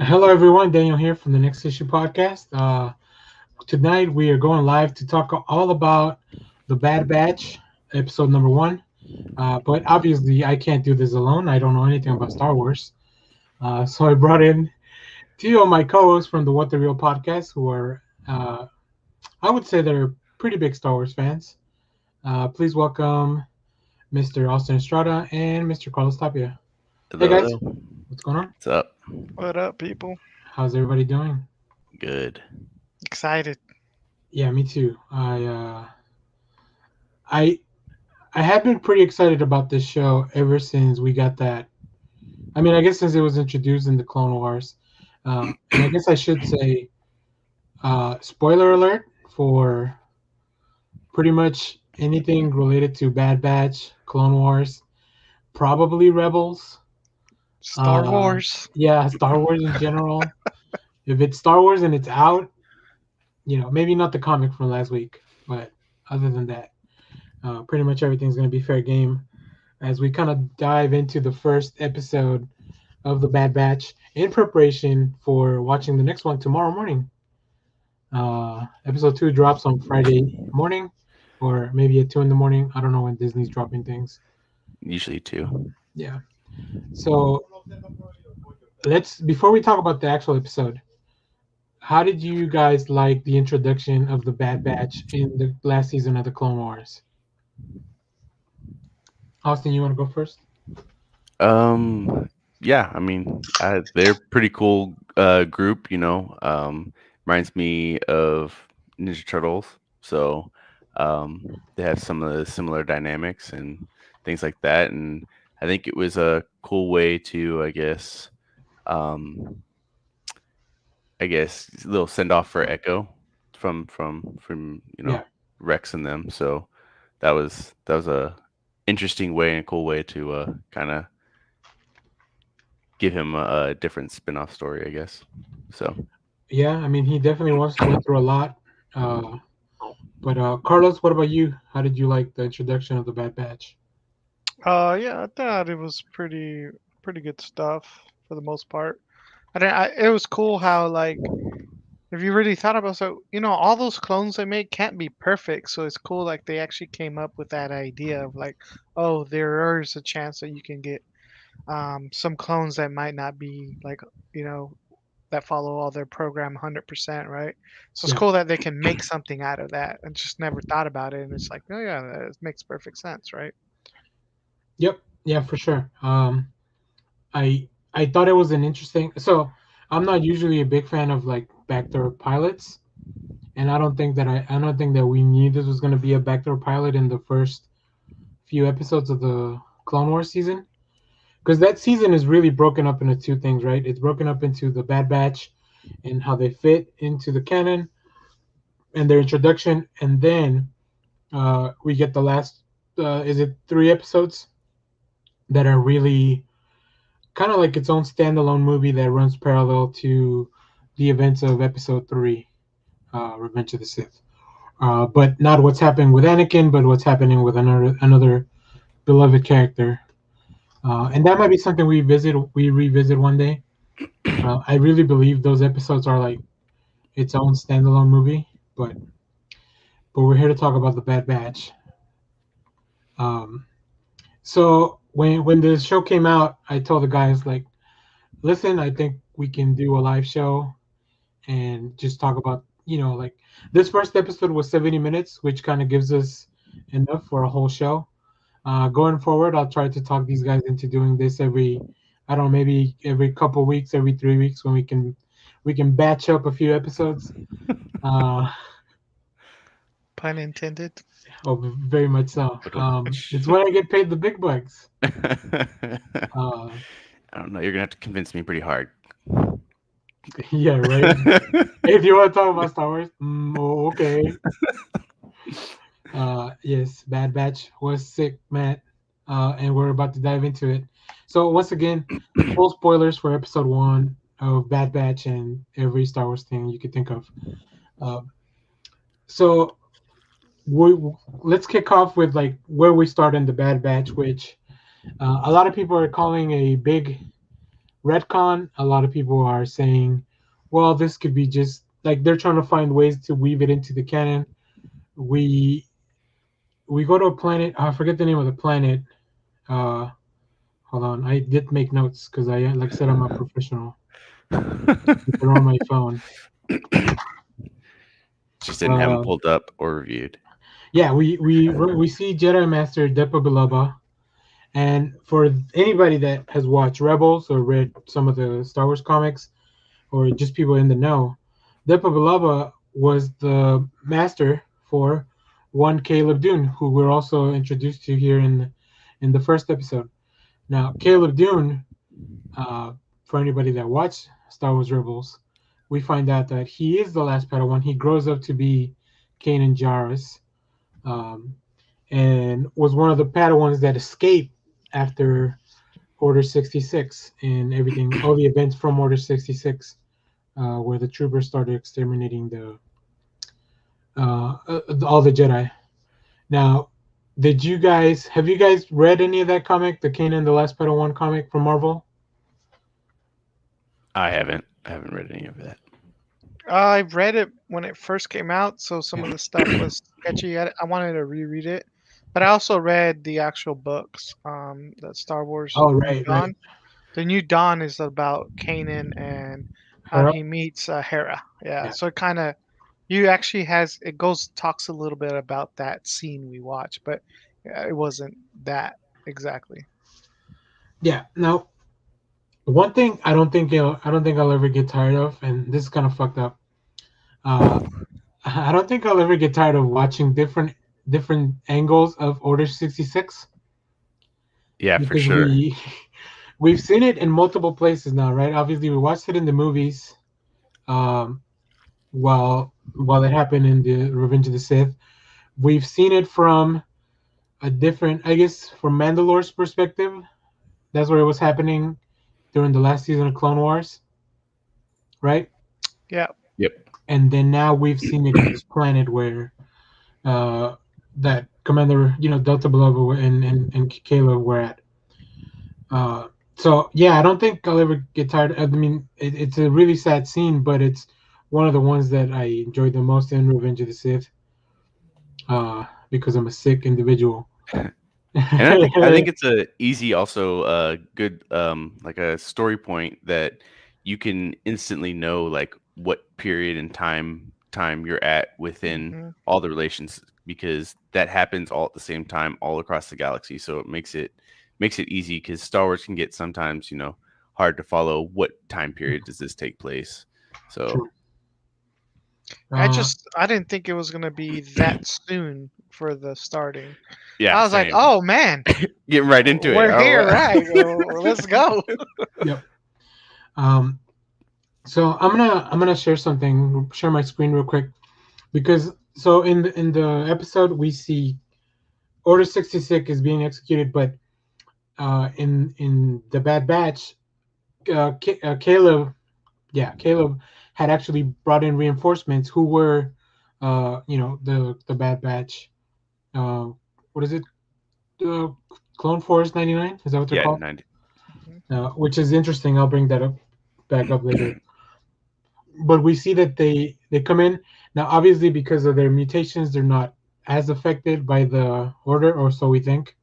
Hello, everyone. Daniel here from the Next Issue Podcast. Tonight we are going live to talk all about the Bad Batch, episode number one. But obviously, I can't do this alone. I don't know anything about Star Wars. So I brought in two of my co-hosts from the What the Real Podcast, who are, I would say, they're pretty big Star Wars fans. Please welcome Mr. Austin Estrada and Mr. Carlos Tapia. Hey Hello, guys, hello. what's going on? What's up? What up, people? How's everybody doing? Good. Excited. Yeah, me too. I I have been pretty excited about this show ever since we got that. I mean, I guess since it was introduced in the Clone Wars, and I guess I should say, spoiler alert for pretty much anything related to Bad Batch, Clone Wars, probably Rebels. Star Uh, Wars. yeah, Star Wars in general. If it's Star Wars and it's out, maybe not the comic from last week, but other than that, pretty much everything's going to be fair game as we kind of dive into the first episode of the Bad Batch in preparation for watching the next one tomorrow morning. Episode two drops on Friday morning, or maybe at 2 in the morning. I don't know when Disney's dropping things. Usually two. Yeah. So let's before we talk about the actual episode, how did you guys like the introduction of the Bad Batch in the last season of the Clone Wars? Austin, you want to go first? Yeah. They're pretty cool. Group. Reminds me of Ninja Turtles. So, they have some of the similar dynamics and things like that. And I think it was a cool way to, um, a little send off for Echo from Yeah. Rex and them. So that was a interesting way and cool way to kind of give him a different spin-off story, I guess. So Yeah, I mean, he definitely went through a lot. Uh, but Carlos, what about you? How did you like the introduction of the Bad Batch? Yeah, I thought it was pretty good stuff for the most part. It was cool how if you really thought about all those clones they make can't be perfect. So it's cool they actually came up with that idea of oh, there is a chance that you can get some clones that might not be you know that follow all their program 100%, right? So it's Yeah. cool that they can make something out of that. I just never thought about it, and it's like, oh yeah, that makes perfect sense, right? Yep. Yeah, for sure. I thought it was an interesting. So I'm not usually a big fan of like backdoor pilots, and I don't think that we knew this was going to be a backdoor pilot in the first few episodes of the Clone Wars season, because that season is really broken up into two things, right? It's broken up into the Bad Batch and how they fit into the canon and their introduction, and then we get the last is it 3 episodes that are really kind of like its own standalone movie that runs parallel to the events of episode 3, Revenge of the Sith, but not what's happening with Anakin, but what's happening with another beloved character, and that might be something we revisit one day. I really believe those episodes are like its own standalone movie, but we're here to talk about the Bad Batch. um, So when the show came out, I told the guys like, listen, I think we can do a live show and just talk about like this first episode was 70 minutes, which kind of gives us enough for a whole show. Going forward, I'll try to talk these guys into doing this every I don't know, maybe every couple weeks, every 3 weeks when we can batch up a few episodes. Uh, Pun intended. oh, very much so. but don't It's when I get paid the big bucks. I Uh, don't know. You're gonna have to convince me pretty hard. yeah, right. If you want to talk about Star Wars, okay. Yes, Bad Batch was sick, Matt, and we're about to dive into it. So once again, full spoilers for Episode One of Bad Batch and every Star Wars thing you could think of. Uh, so we let's kick off with like where we start in the Bad Batch, which a lot of people are calling a big retcon. A lot of people are saying, well, this could be just like they're trying to find ways to weave it into the canon. We we go to a planet. I forget the name of the planet. Uh, Hold on, I did make notes because like I said, I'm a professional. They're on my phone. Just didn't have them Uh, pulled up or reviewed. yeah, we see Jedi Master Depa Billaba, and for anybody that has watched Rebels or read some of the Star Wars comics, or just people in the know, Depa Billaba was the master for one Caleb Dune, who we're also introduced to here in the first episode. Now, Caleb Dune, uh, for anybody that watched Star Wars Rebels, we find out that he is the last Padawan. He grows up to be Kanan Jarrus, um, and was one of the Padawans that escaped after Order 66 and everything, all the events from Order 66, where the troopers started exterminating all the Jedi. Now, did you guys have you guys read any of that comic, the Kanan the Last Padawan comic from Marvel? I haven't. I haven't read any of that. I read it when it first came out, so some Yeah. of the stuff was sketchy. I wanted to reread it, but I also read the actual books. That Star Wars Oh, New right, right. Dawn. The New Dawn is about Kanan and Hera? he meets Hera. Yeah, Yeah. so it kind of you actually has it goes talks a little bit about that scene we watched, but it wasn't that exactly. Yeah. Now, one thing I don't think I'll ever get tired of, and this is kind of fucked up. Uh, I don't think I'll ever get tired of watching different angles of Order 66 Yeah, for because sure. we've seen it in multiple places now, right? Obviously, we watched it in the movies, um, while it happened in the Revenge of the Sith. We've seen it from a different, I guess, from Mandalore's perspective. That's where it was happening during the last season of Clone Wars, right? Yeah, Yep. And then now we've seen it in this planet where uh, that Commander, Delta Belovo and Kayla were at. Uh, so yeah, I don't think I'll ever get tired. I mean, it's a really sad scene, but it's one of the ones that I enjoyed the most in Revenge of the Sith, because I'm a sick individual. And I think it's a easy, also good, like a story point that you can instantly know like what period and time you're at within hmm all the relations, because that happens all at the same time all across the galaxy. So it makes it easy, because Star Wars can get sometimes hard to follow what time period does this take place. So True. Uh, I didn't think it was gonna be that soon for the starting. yeah, I was like, same. oh man, Getting right into it. we're All here, right. right? Well, let's go. yep. Um, so I'm gonna share my screen real quick because so in the episode we see Order 66 is being executed, but in the Bad Batch, Caleb, yeah, Caleb had actually brought in reinforcements who were, the Bad Batch. Uh, what is it? Uh, Clone Force 99? Is that what they're Yeah, called? 90. Which is interesting. I'll bring that up back up later. But we see that they come in now. Obviously, because of their mutations, they're not as affected by the Order, or so we think.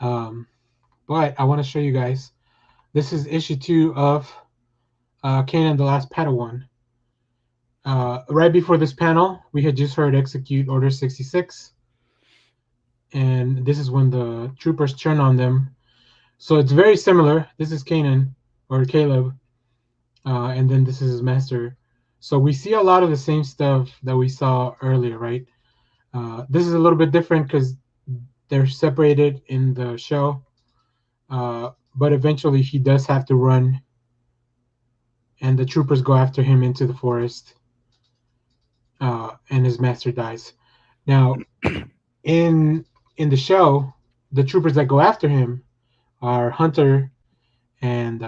Um, but I want to show you guys. This is issue 2 of Kanan the Last Padawan. Right before this panel, we had just heard execute Order 66, and this is when the troopers turn on them. So it's very similar. This is Kanan or Caleb, and then this is his master. So we see a lot of the same stuff that we saw earlier, right? This is a little bit different because they're separated in the show, but eventually he does have to run, and the troopers go after him into the forest, and his master dies. Now, in in the show, the troopers that go after him are Hunter and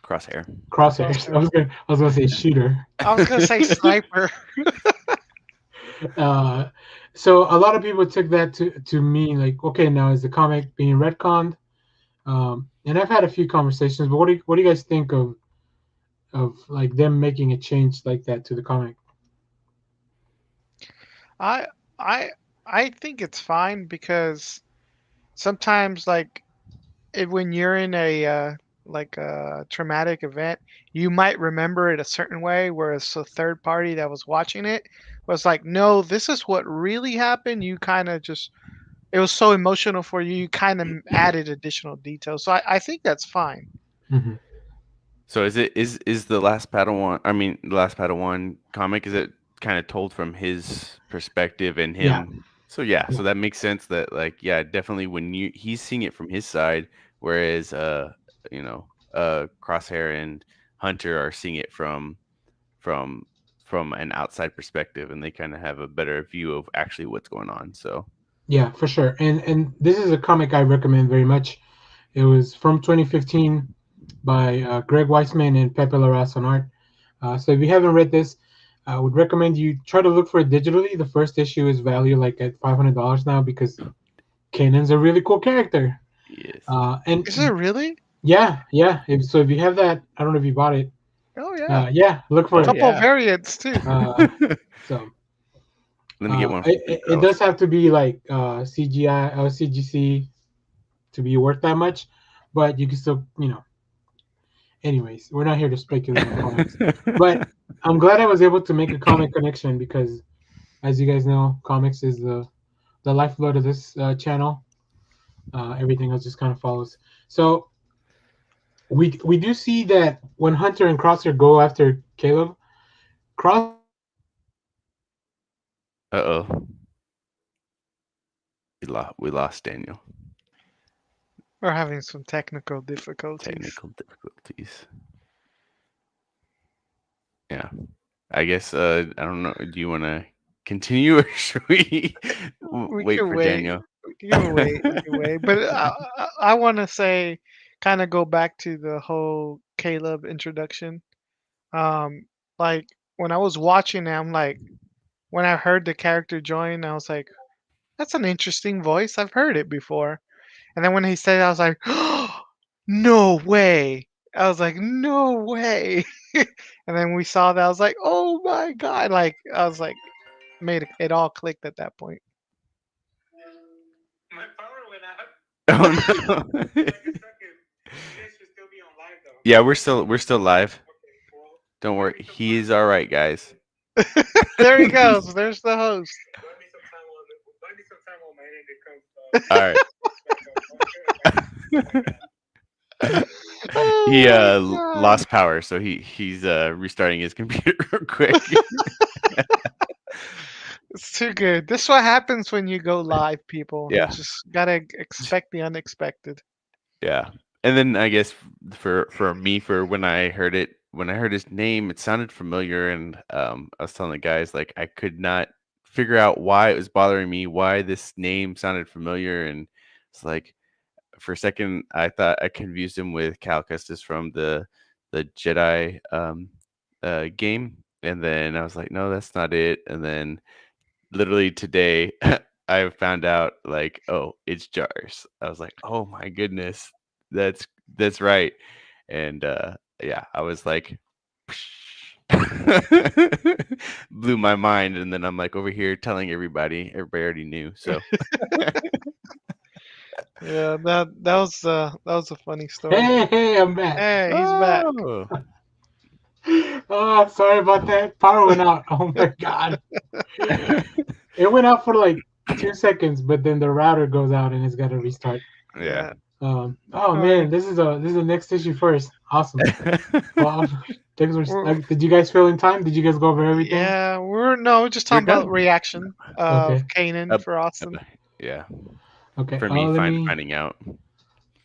Crosshair. Crosshairs. Crosshair. I was gonna say Shooter. I was gonna say sniper. uh, so a lot of people took that to mean like, okay, now is the comic being retconned? and I've had a few conversations. But what do you guys think of like them making a change like that to the comic? I I I think it's fine because sometimes when you're in a like a traumatic event, you might remember it a certain way, whereas a third party that was watching it was like, "No, this is what really happened." You kind of just it was so emotional for you, you kind of added additional details. So I think that's fine. Hmm. So is the last Padawan? I mean, the last Padawan comic, is it kind of told from his perspective and Yeah, him? So yeah, yeah, so that makes sense. That like yeah, definitely when he's seeing it from his side, whereas you know Crosshair and Hunter are seeing it from from an outside perspective, and they kind of have a better view of actually what's going on. So yeah, for sure. And this is a comic I recommend very much. It was from 2015 by Greg Weisman and Pepe Larraz on art. So if you haven't read this, I would recommend you try to look for it digitally. The first issue is valued like at $500 now because Kanan's a really cool character. yes. And Is it really? yeah, yeah. So if you have that, I don't know if you bought it. Oh yeah, Yeah, look for a Oh it. couple of yeah. variants too. Uh, so Let me get one for free, it Carlos. does have to be like CGI or CGC to be worth that much, but you can still, Anyways, we're not here to speculate on comics, but I'm glad I was able to make a comic connection because, as you guys know, comics is the lifeblood of this channel. Everything else just kind of follows. So we do see that when Hunter and Crosshair go after Caleb, Crosshair Uh-oh. We lost Daniel. We're having some technical difficulties. Technical difficulties. Yeah. I guess I don't know. Do you want to continue or should we We wait can for wait. Daniel? We can wait. We can wait. But I want to say, kind of go back to the whole Caleb introduction. Um, like when I was watching it, I'm like, when I heard the character join, I was like, that's an interesting voice. I've heard it before. And then when he said it, I was like, no way. I was like, no way. And then we saw that. I was like, oh my God. Like, I was like, made it all clicked at that point. My power went out. Oh no. Like a second. You guys should still be on live though. Yeah, we're still live. Okay, well, Don't worry. buy me some He's time. all right, guys. There he goes. There's the host. Buy me some time on my end. It comes All right. back up. Okay, like that. He Oh my God. lost power, so he's restarting his computer real quick. It's too good. This is what happens when you go live, people. You Yeah. just gotta expect the unexpected. Yeah. And then I guess for me, for when I heard his name, it sounded familiar, and I was telling the guys like I could not figure out why it was bothering me, why this name sounded familiar, and it's like for a second I thought I confused him with Cal Kestis from the Jedi game, and then I was like, no, that's not it, and then literally today I found out like, oh, it's Jars. I was like, oh my goodness, that's right. And yeah, I was like blew my mind, and then I'm like over here telling everybody already knew. So Yeah, that was a funny story. Hey, I'm back. Hey, he's back. oh Oh, sorry about that. Power went out. Oh my god. It went out for like 2 seconds, but then the router goes out and it's got to restart. yeah. Yeah. Oh All right. man, this is the next issue first. Awesome. Well, thanks for. We're, Did you guys fill in time? Did you guys go over everything? yeah, we're no just We're talking about done. reaction of Okay. Kanan Uh, for Austin. yeah, Okay. for me Let me. finding out.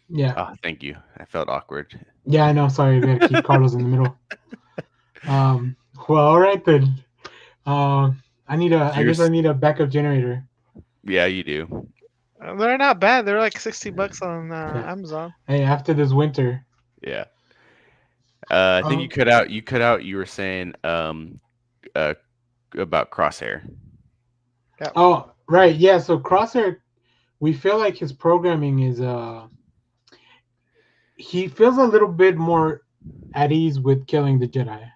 Yeah. Oh, thank you. I felt awkward. Yeah, I know. Sorry, we gotta keep Carlos in the middle. Um. Well, all right then. I need a. I guess I Here's need a backup generator. yeah, you do. They're not bad. They're like $60 on Yeah. Amazon. Hey, after this winter. Yeah. I think you Um. cut out. You cut out. You were saying uh about Crosshair. Yeah. Oh, right. Yeah. So Crosshair, we feel like his programming is he feels a little bit more at ease with killing the Jedi,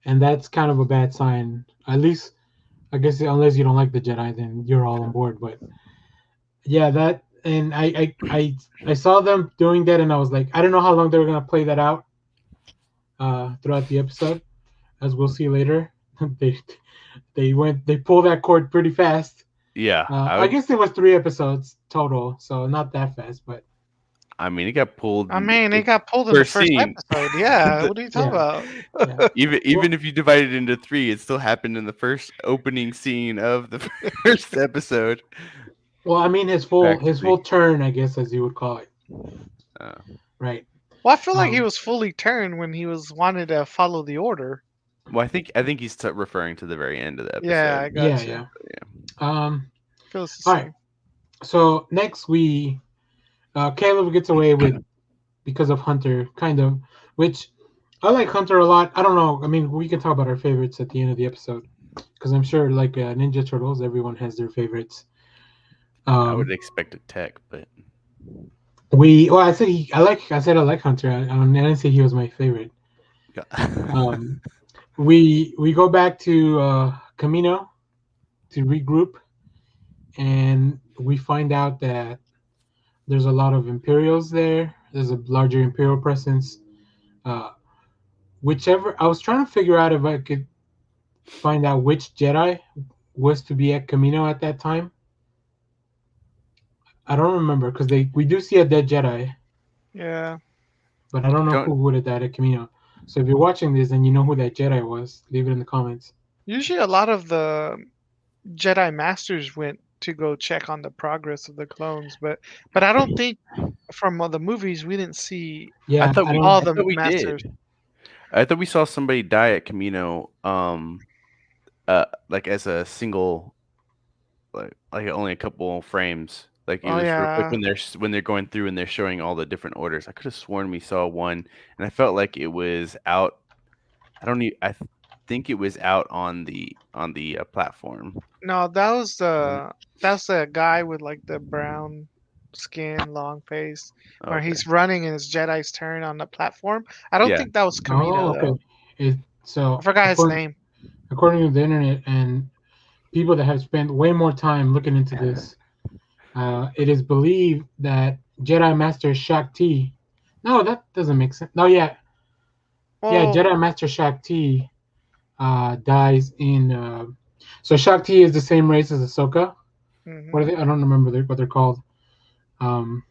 and that's kind of a bad sign. At least, I guess, unless you don't like the Jedi, then you're all on board. But yeah, that and I saw them doing that, and I was like, I don't know how long they were gonna play that out throughout the episode, as we'll see later. they they pulled that cord pretty fast. Yeah, I I would. guess there was 3 episodes total, so not that fast, but I mean, it got pulled I in mean, the it got pulled in the first first scene. episode. Yeah, The- what are you talking yeah, about? yeah. even Well, if you divide it into three, it still happened in the first opening scene of the first episode, well, I mean his practically. full turn, I guess, as you would call it, Uh, right? Well, I feel like he Um, was fully turned when he was wanted to follow the order. well, I think he's referring to the very end of the Yeah, episode. I yeah, got you. yeah. Um, Feels the all right. same. So next we Caleb gets away with because of Hunter, kind of, which I like Hunter a lot. I don't know. I mean, we can talk about our favorites at the end of the episode because I'm sure, like Ninja Turtles, everyone has their favorites. I would Um, expect a tech, but well, I said I like Hunter. I didn't say he was my favorite. yeah. Um, we go back to Camino to regroup, and we find out that there's a lot of Imperials there. There's a larger Imperial presence. Uh, whichever I was trying to figure out if I could find out which Jedi was to be at Camino at that time. I don't remember because they we do see a dead Jedi, Yeah. but I don't know Don't who would have died at Camino. So if you're watching this and you know who that Jedi was, leave it in the comments. Usually, a lot of the Jedi Masters went to go check on the progress of the clones, but I don't think from the movies we didn't see I Yeah, thought I we don't. all I the thought we masters. did. I thought we saw somebody die at Camino, like as a single, like only a couple frames. Like it Oh was real quick yeah. when they're going through and they're showing all the different orders. I could have sworn we saw one, and I felt like it was out. I don't need. Think it was out on the platform. No, that was Wasn't it? the guy with like the brown skin, long face, where Okay. he's running and his Jedi's turn on the platform. I don't Yeah. think that was Oh, Camino okay. though. I So forgot his name. according to the internet and people that have spent way more time looking into this, it is believed that Jedi Master Shakti. No, that doesn't make sense. No, yeah, Well, Jedi Master Shakti dies in. So Shakti is the same race as Ahsoka. What hmm are they? I don't remember what they're called. Um,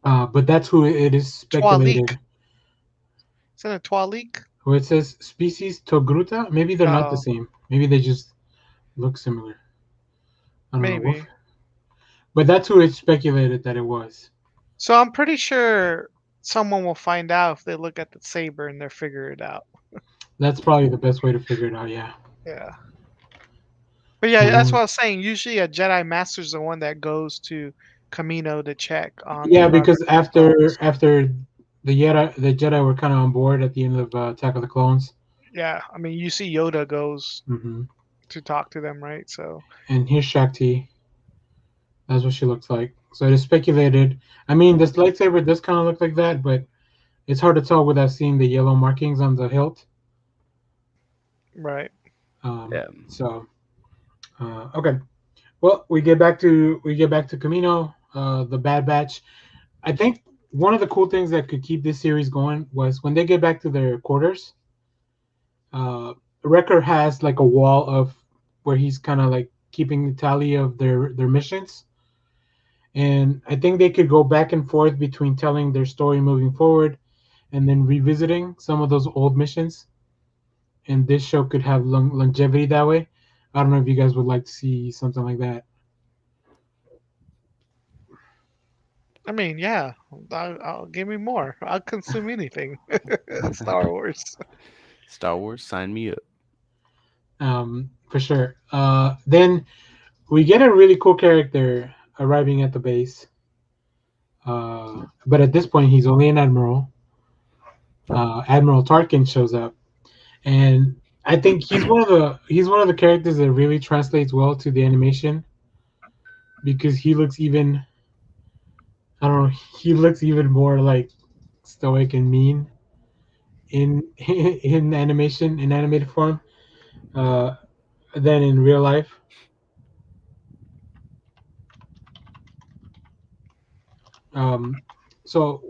but that's who it is Twalik. speculated. Isn't it Twalik? Where it says species Togruta. Maybe they're not the Oh, same. Maybe they just look similar. I don't know. maybe. But that's who it's speculated that it was. So I'm pretty sure someone will find out if they look at the saber and they figure it out. That's probably the best way to figure it out. Yeah. Yeah. But yeah, that's Um, what I was saying. Usually a Jedi Master's the one that goes to Camino to check on the yeah, because progress of the clones. after the Jedi were kind of on board at the end of Attack of the Clones. Yeah, I mean, you see Yoda goes Hmm. to talk to them, right? So And here's Shakti. That's what she looks like. So it is speculated. I mean, this lightsaber does kind of look like that, but it's hard to tell without seeing the yellow markings on the hilt. right. Um, Yeah. so okay. Well, we get back to Camino, the Bad Batch. I think one of the cool things that could keep this series going was when they get back to their quarters. Wrecker has like a wall of where he's kind of like keeping the tally of their missions, and I think they could go back and forth between telling their story moving forward and then revisiting some of those old missions. And this show could have longevity that way. I don't know if you guys would like to see something like that. I mean, yeah, I'll give me more. I'll consume anything. Star Wars. Star Wars, sign me up. For sure. Then we get a really cool character arriving at the base. But at this point, he's only an admiral. Admiral Tarkin shows up, and I think he's one of the characters that really translates well to the animation because he looks even I don't know. He looks even more like stoic and mean in in animation in animated form uh, than in real life. Um, so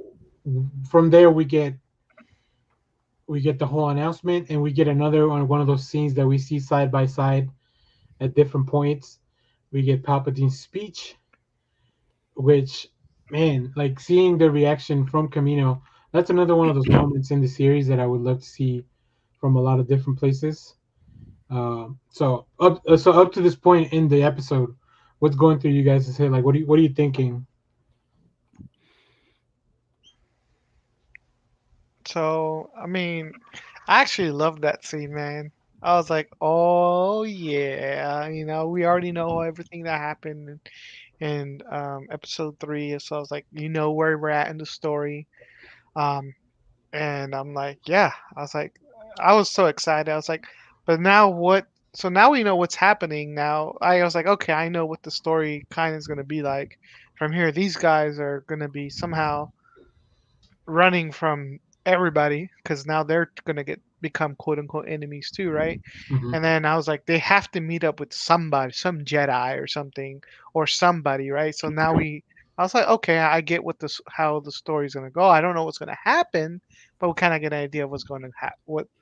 from there we get the whole announcement, and we get another one of those scenes that we see side by side at different points. We get Palpatine's speech, which, man, like seeing the reaction from Camino, that's another one of those moments in the series that I would love to see from a lot of different places. So up to this point in the episode, what's going through you guys' head? Like, what are you thinking? So, I mean, I actually love that scene, man. I was like, oh yeah, we already know everything that happened in episode 3. So I was like, where we're at in the story. Um, and I'm like, yeah. I was like, I was so excited. I was like, but now what? So now we know what's happening. Now I was like, okay, I know what the story kind of is going to be like from here. These guys are going to be somehow running from everybody because now they're gonna get become quote unquote enemies too, right? Hmm. And then I was like, they have to meet up with somebody, some Jedi or something, or somebody, right? So now I was like, okay, I get how the story's gonna go. I don't know what's gonna happen, but we kind of get an idea of what's going to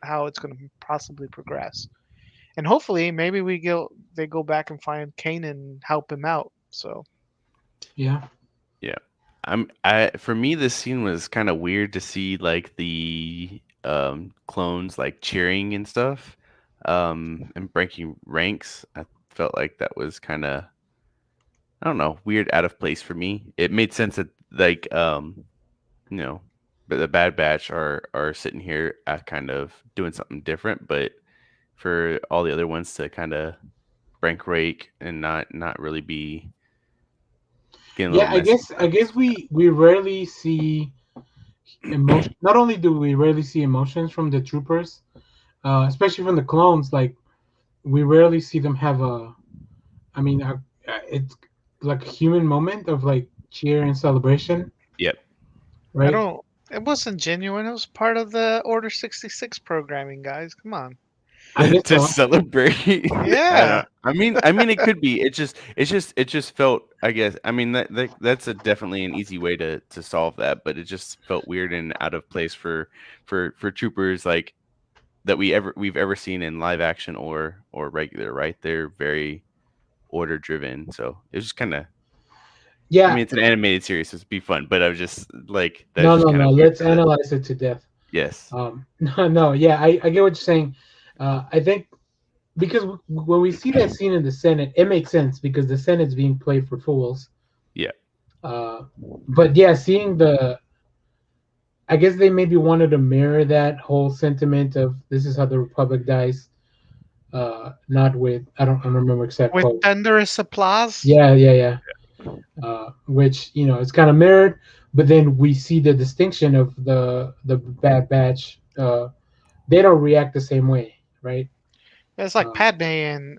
how it's gonna possibly progress. And hopefully, maybe they go back and find Kanan and help him out. So Yeah, Yeah. I for me this scene was kind of weird to see like the clones like cheering and stuff and breaking ranks. I felt like that was kind of, I don't know, weird, out of place for me. It made sense that like you know, but the Bad Batch are sitting here kind of doing something different, but for all the other ones to kind of rank rake and not really be getting a little yeah. I messy guess I about guess stuff. we rarely see emotion. Not only do we rarely see emotions from the troopers, especially from the clones, like we rarely see them have a. I mean, it's like a human moment of like cheer and celebration, Yep. I right? don't. It wasn't genuine. It was part of the Order 66 programming, guys. Come on. I guess To so. celebrate. I Yeah. don't. I mean, it could be. It just felt. I guess. I mean, that's a definitely an easy way to solve that, but it just felt weird and out of place for troopers like that we've ever seen in live action or regular. Right? They're very order driven, so it was just kind of. I Yeah. mean, it's an animated series, so it'd be fun, but I was just like, that's No, just no, kind no. of weird Let's for the. analyze it to death. Yes. No, no. Yeah, I get what you're saying. I think because when we see that scene in the Senate, it makes sense because the Senate's being played for fools. Yeah. Uh, but yeah, seeing I guess they maybe wanted to mirror that whole sentiment of this is how the Republic dies. Not with I don't remember exact With quote. thunderous applause. Yeah, yeah, yeah. Which it's kind of mirrored, but then we see the distinction of the Bad Batch. They don't react the same way, right? It's like Um, Padme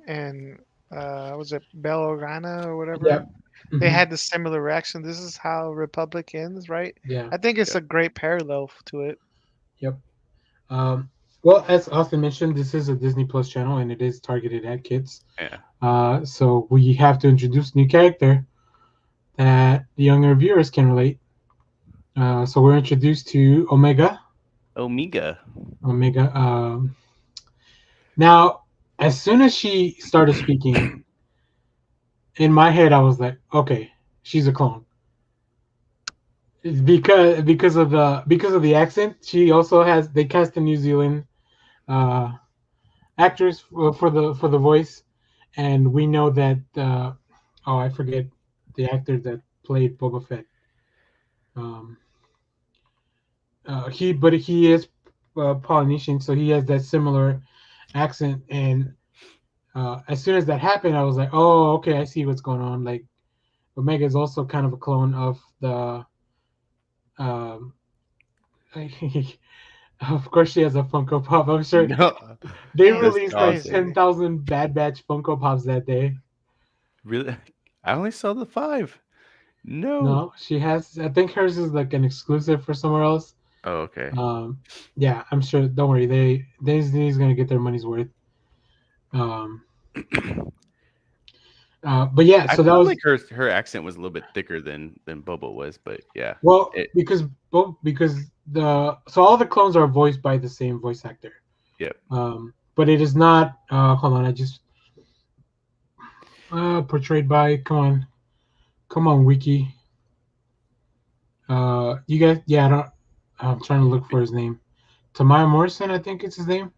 and was it Bell Organa or whatever? yep. They Hmm. had the similar reaction. This is how Republic ends, right? Yeah. I think it's Yep. a great parallel to it. Yep. Um, well, as Austin mentioned, this is a Disney Plus channel and it is targeted at kids. Yeah. So we have to introduce a new character that the younger viewers can relate. So we're introduced to Omega. Omega. Omega. Now, as soon as she started speaking, in my head, I was like, okay, she's a clone. It's because of the accent. She also has they cast a New Zealand uh, actress for the voice, and we know that oh, I forget the actor that played Boba Fett. Um, he is Polynesian, so he has that similar accent. And as soon as that happened, I was like, oh, okay, I see what's going on. Like Omega is also kind of a clone of the. Um, of course, she has a Funko Pop. I'm sure No, they Man, that's that's released like awesome. crazy. 10,000 Bad Batch Funko Pops that day. Really, I only saw the 5. No. No, she has. I think hers is like an exclusive for somewhere else. Oh, okay. Um, yeah, I'm sure. Don't worry, Disney's gonna get their money's worth. Um, but yeah, I so that felt was like her accent was a little bit thicker than Boba was, but yeah. well It because both because the so all the clones are voiced by the same voice actor. yep. But it is not. Hold on, I just portrayed by. Come on, Wiki. You guys, yeah, I don't. I'm trying to look for his name. Tamaya Morrison, I think it's his name.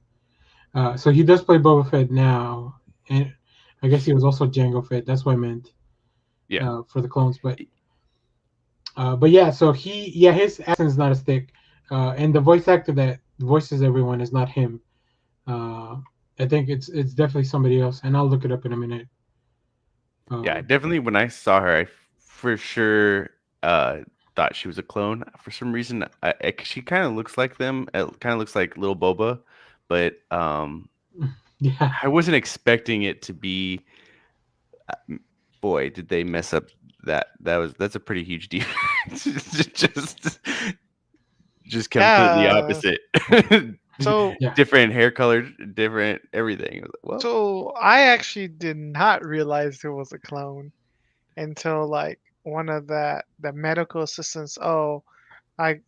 So he does play Boba Fett now, and I guess he was also Jango Fett. That's what I meant Yeah. for the clones. But yeah, so his accent is not as thick, and the voice actor that voices everyone is not him. Uh, I think it's definitely somebody else, and I'll look it up in a minute. Yeah, Um, definitely when I saw her, I for sure thought she was a clone. For some reason, she kind of looks like them. It kind of looks like little Boba, but yeah, I wasn't expecting it to be. Boy, did they mess up that's a pretty huge deal. just just completely Yeah. opposite. So yeah. Different hair color, different everything. I was like, well, so I actually did not realize it was a clone until like one of the medical assistants. Oh, I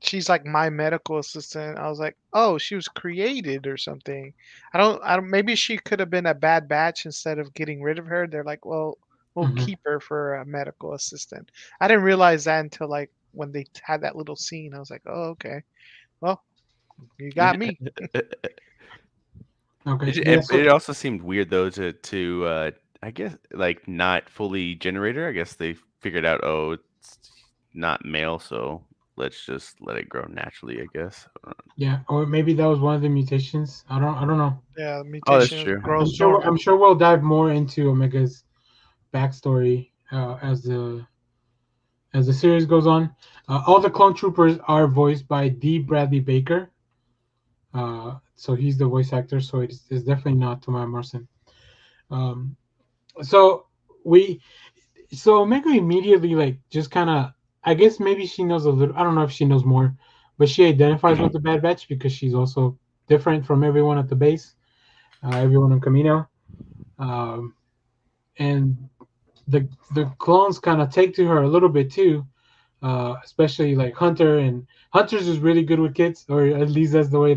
she's like my medical assistant. I was like, oh, she was created or something. I don't. Maybe she could have been a bad batch instead of getting rid of her. They're like, well, we'll Hmm. keep her for a medical assistant. I didn't realize that until like when they had that little scene. I was like, oh, okay. Well, you got me. Okay, It, yeah. it So it also seemed weird though to I guess like not fully generator. I guess they figured out, oh, it's not male, so let's just let it grow naturally, I guess. yeah, or maybe that was one of the mutations. I don't know. Yeah, Oh, that's mutation true. I'm grows sure I'm normal. sure we'll dive more into Omega's backstory as the series goes on. All the clone troopers are voiced by D. Bradley Baker. So he's the voice actor. So it's definitely not Tamara Morrison. Um, so we so Omega immediately like just kind of I guess maybe she knows a little. I don't know if she knows more, but she identifies with the Bad Batch because she's also different from everyone at the base, everyone on Camino, um, and the clones kind of take to her a little bit too, especially like Hunter, and Hunter's is really good with kids, or at least that's the way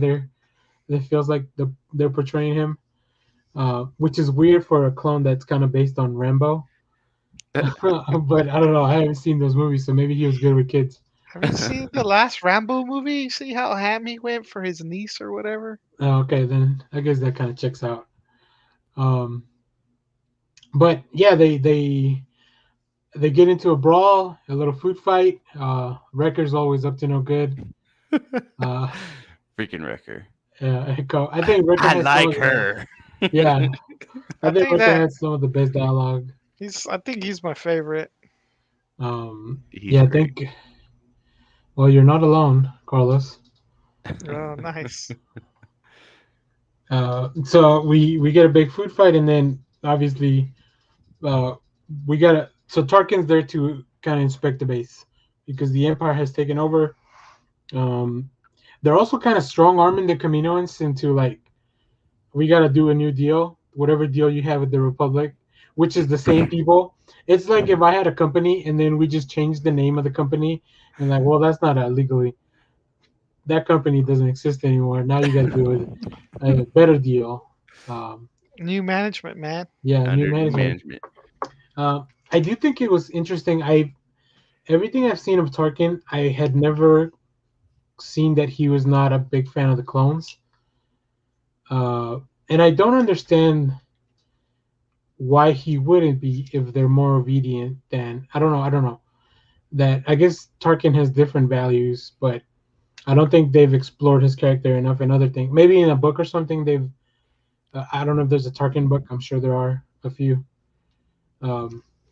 it feels like they're portraying him, which is weird for a clone that's kind of based on Rambo. But I don't know. I haven't seen those movies, so maybe he was good with kids. Have you seen the last Rambo movie? See how ham he went for his niece or whatever? Okay, then I guess that kind of checks out. Um, but yeah, they get into a brawl, a little food fight. Wrecker's always up to no good. Uh, Freaking Wrecker. yeah, I think Wrecker I has some like of the her. yeah. I I think think Wrecker that has some of the best dialogue. I think he's my favorite. He's Yeah, I great. think. Well, you're not alone, Carlos. Oh, nice. So we get a big food fight, and then obviously uh, we gotta. So Tarkin's there to kind of inspect the base because the Empire has taken over. Um, they're also kind of strong arming the Kaminoans into like we gotta do a new deal, whatever deal you have with the Republic, which is the same people. It's like if I had a company and then we just changed the name of the company and like, well, that's not legally. That company doesn't exist anymore. Now you got to do a better deal. Um, New management, man. yeah, new Under new management. management. I do think it was interesting. I everything I've seen of Tarkin, I had never seen that he was not a big fan of the clones. Uh, and I don't understand why he wouldn't be if they're more obedient than I don't know. I don't know that. I guess Tarkin has different values, but I don't think they've explored his character enough in other things. Maybe in a book or something they've. I don't know if there's a Tarkin book. I'm sure there are a few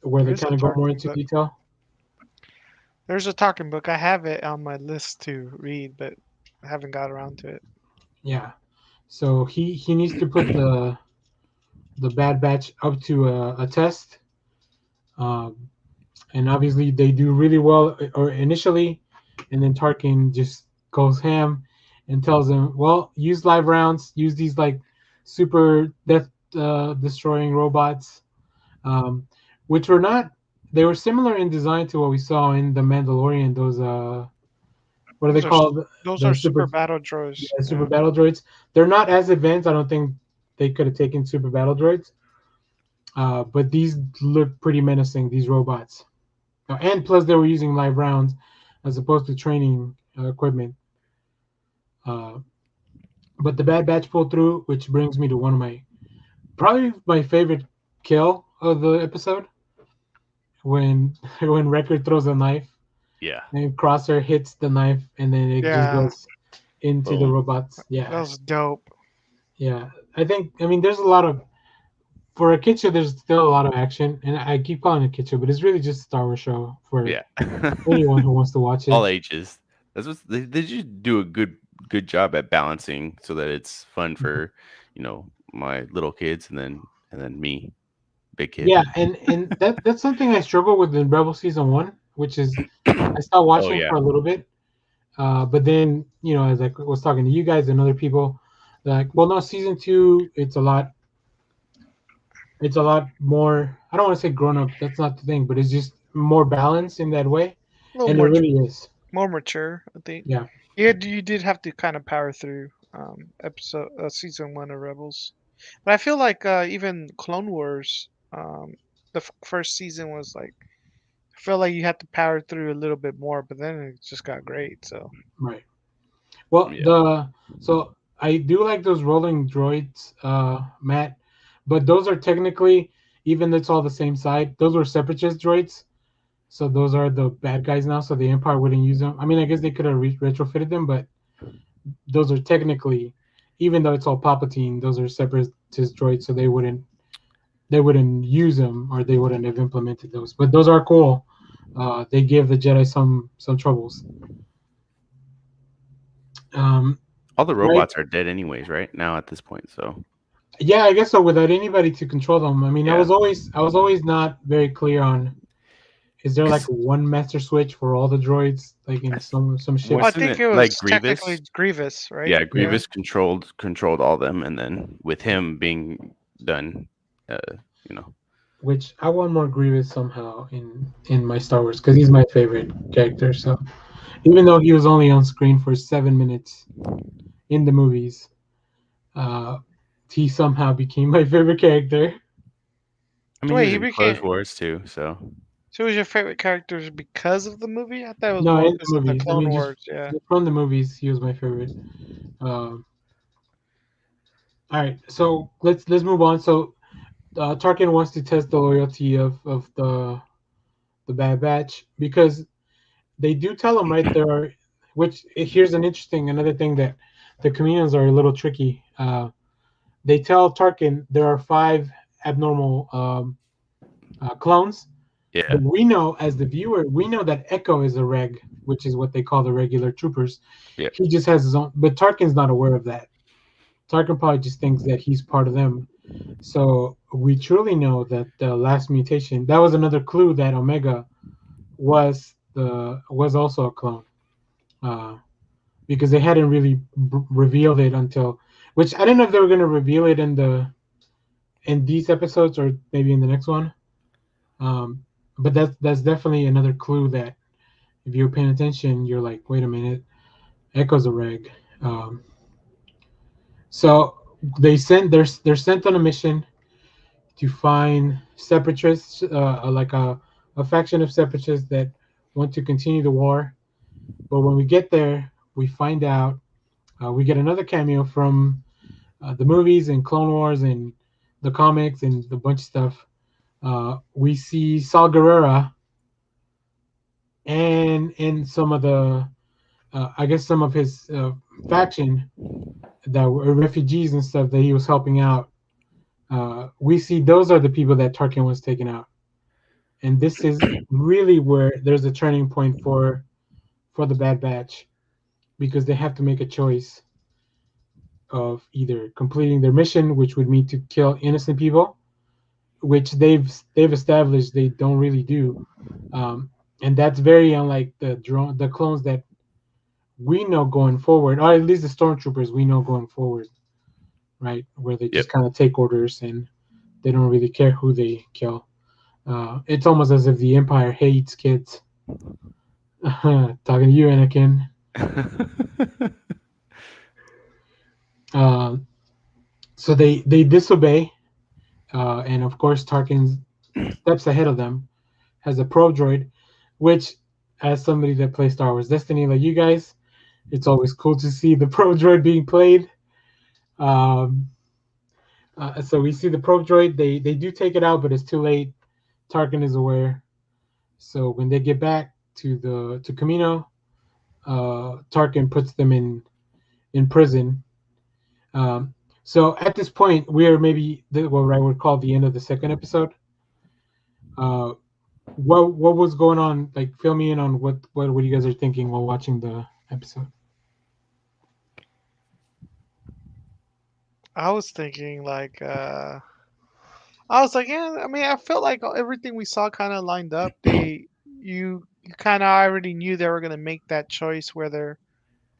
where There they is a kind of go more talking into book. detail. There's a talking book. I have it on my list to read, but I haven't got around to it. Yeah. So he needs to put the Bad Batch up to a test. Um, and obviously they do really well or initially, and then Tarkin just goes ham and tells them, "Well, use live rounds, use these like super death destroying robots, um, which were not. They were similar in design to what we saw in the Mandalorian. Those what are they Those are s- called? those The are super super battle droids. yeah, super Yeah. battle droids. They're not as advanced. I don't think they could have taken super battle droids, but these look pretty menacing. These robots. And plus they were using live rounds as opposed to training equipment. Uh, but the Bad Batch pulled through, which brings me to one of my probably my favorite kill of the episode when when Wrecker throws a knife Yeah. and Crosshair hits the knife and then it just Yeah, goes into the Boom. robots. that Yeah, was dope. yeah. I mean there's a lot of for a kid show. There's still a lot of action, and I keep calling it kid show, but it's really just a Star Wars show for Yeah. anyone who wants to watch it. All ages. That's what they just do a good job at balancing so that it's fun for, my little kids and then me, big kid. Yeah, and that's something I struggle with in Rebel season one, which is I stopped Oh watching yeah. for a little bit, but then as I was talking to you guys and other people, like, well, no, season two, it's a lot more. I don't want to say grown up. That's not the thing, but it's just more balanced in that way, A little and it more really is. more mature, I think. Yeah, Yeah, you did have to kind of power through episode season one of Rebels, but I feel like even Clone Wars, the first season was like I feel like you had to power through a little bit more, but then it just got great. So right. Well, Yeah. the so I do like those rolling droids, Matt, but those are technically, even though it's all the same side, those were separatist droids. So those are the bad guys now. So the Empire wouldn't use them. I mean, I guess they could have retrofitted them, but those are technically, even though it's all Palpatine, those are separatist droids. So they wouldn't use them or they wouldn't have implemented those. But those are cool. They give the Jedi some troubles. Um, All the right? robots are dead anyways, right? Now at this point, so Yeah, I guess so. Without anybody to control them. I mean, yeah. I was always not very clear on. Is there like Because one master switch for all the droids, like in some well, I ships? wasn't think it it like was Grievous? technically Grievous, right? Yeah, Yeah. Grievous controlled all them, and then with him being done, uh, you know, Which I want more Grievous somehow in my Star Wars because he's my favorite character. So even though he was only on screen for 7 minutes in the movies, uh, he somehow became my favorite character. I So mean, he wait, was he in Close became Wars too, so so was your favorite characters because of the movie? I thought it was No, more in the because of the movies. I Clone mean, Wars. Yeah. just from the movies, he was my favorite. Um, all right, so let's move on. So Tarkin wants to test the loyalty of the Bad Batch because they do tell him right there are. Which here's another thing that the comedians are a little tricky. They tell Tarkin there are five abnormal clones, yeah, but we know as the viewer, we know that Echo is a reg, which is what they call the regular troopers. yeah. He just has his own, but Tarkin's not aware of that. Tarkin probably just thinks that he's part of them. So we truly know that the last mutation, that was another clue that Omega was also a clone, uh, because they hadn't really revealed it until, which I don't know if they were going to reveal it in these episodes or maybe in the next one. Um, but that's definitely another clue that if you're paying attention, you're like, wait a minute, Echo's a reg. Um, so they're sent on a mission to find separatists, like a faction of separatists that want to continue the war. But when we get there, we find out we get another cameo from the movies and Clone Wars and the comics and the bunch of stuff. We see Saul Guerrera and some of the I guess some of his faction that were refugees and stuff that he was helping out. We see those are the people that Tarkin was taking out, and this is really where there's a turning point for the Bad Batch because they have to make a choice of either completing their mission, which would mean to kill innocent people, which they've established they don't really do, and that's very unlike the clones that we know going forward, or at least the stormtroopers we know going forward, right? Where they Yep. just kind of take orders and they don't really care who they kill. It's almost as if the Empire hates kids. Talking to you, Anakin. Uh, so they disobey, and of course Tarkin steps ahead of them, has a probe droid, which, as somebody that plays Star Wars Destiny like you guys, it's always cool to see the probe droid being played. Um, so we see the probe droid. They do take it out, but it's too late. Tarkin is aware. So when they get back to Camino, Tarkin puts them in prison. Um, so at this point, we are maybe what I would call the end of the second episode. Uh, what was going on? Like, fill me in on what you guys are thinking while watching the episode. I was thinking like I was like, yeah, I mean, I felt like everything we saw kind of lined up. You kind of already knew they were going to make that choice whether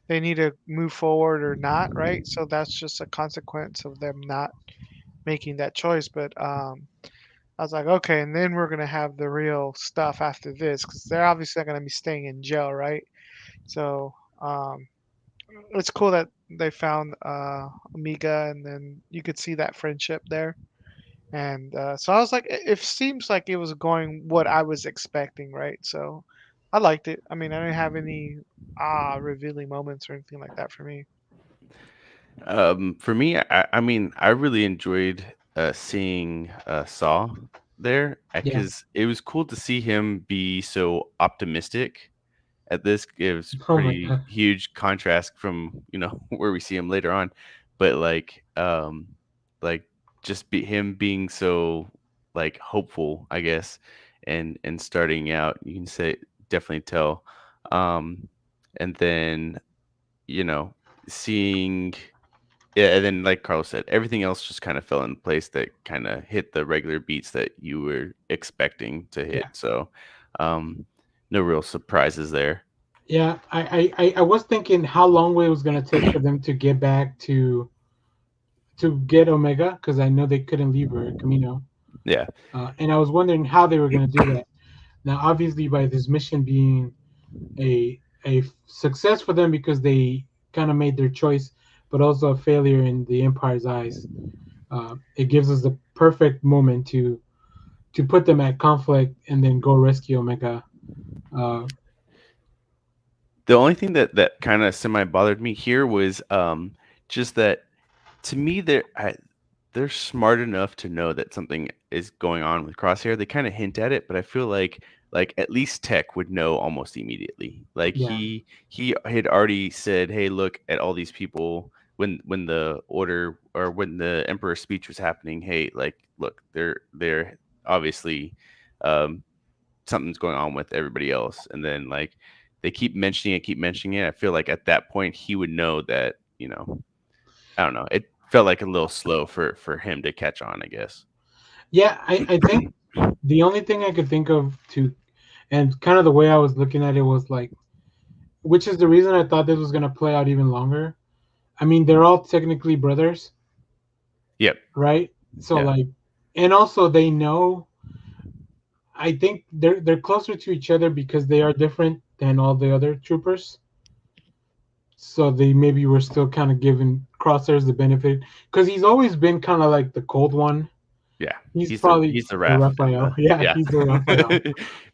they need to move forward or not, right? So that's just a consequence of them not making that choice. But I was like, okay, and then we're going to have the real stuff after this because they're obviously not going to be staying in jail, right? So it's cool that they found Amiga, and then you could see that friendship there. And so I was like, it seems like it was going what I was expecting, right? So I liked it. I mean, I didn't have any revealing moments or anything like that for me. For me, I mean, I really enjoyed seeing Saw there Yeah. because it was cool to see him be so optimistic at this. It was Oh my pretty god. huge contrast from where we see him later on, but like just be him being so like hopeful, I guess, and starting out, you can say definitely tell, um, and then you know seeing. Yeah, and then like Carlos said, everything else just kind of fell in place that kind of hit the regular beats that you were expecting to Yeah. hit. So, um, no real surprises there. Yeah. I was thinking how long it was gonna take for them to get back to get Omega because I know they couldn't leave her Camino. Yeah. And I was wondering how they were going to do that. Now, obviously, by this mission being a success for them because they kind of made their choice, but also a failure in the Empire's eyes, it gives us the perfect moment to put them at conflict and then go rescue Omega. Uh, The only thing that kind of semi bothered me here was just that to me they're smart enough to know that something is going on with Crosshair. They kind of hint at it, but I feel like at least Tech would know almost immediately. Like yeah, he had already said, "Hey, look at all these people." When the order or when the Emperor's speech was happening, hey, like look, they're obviously um, something's going on with everybody else, and then like they keep mentioning it. I feel like at that point he would know that I don't know. It felt like a little slow for him to catch on, I guess. yeah. I think the only thing I could think of to, and kind of the way I was looking at it was like, which is the reason I thought this was going to play out even longer. I mean, they're all technically brothers, Yep. right? So Yeah. like, and also they know. I think they're closer to each other because they are different than all the other troopers. So they maybe were still kind of giving Crosshairs the benefit because he's always been kind of like the cold one. Yeah. He's He's the probably he's the the Raph and Raphael. the Yeah, yeah. he's the Raphael.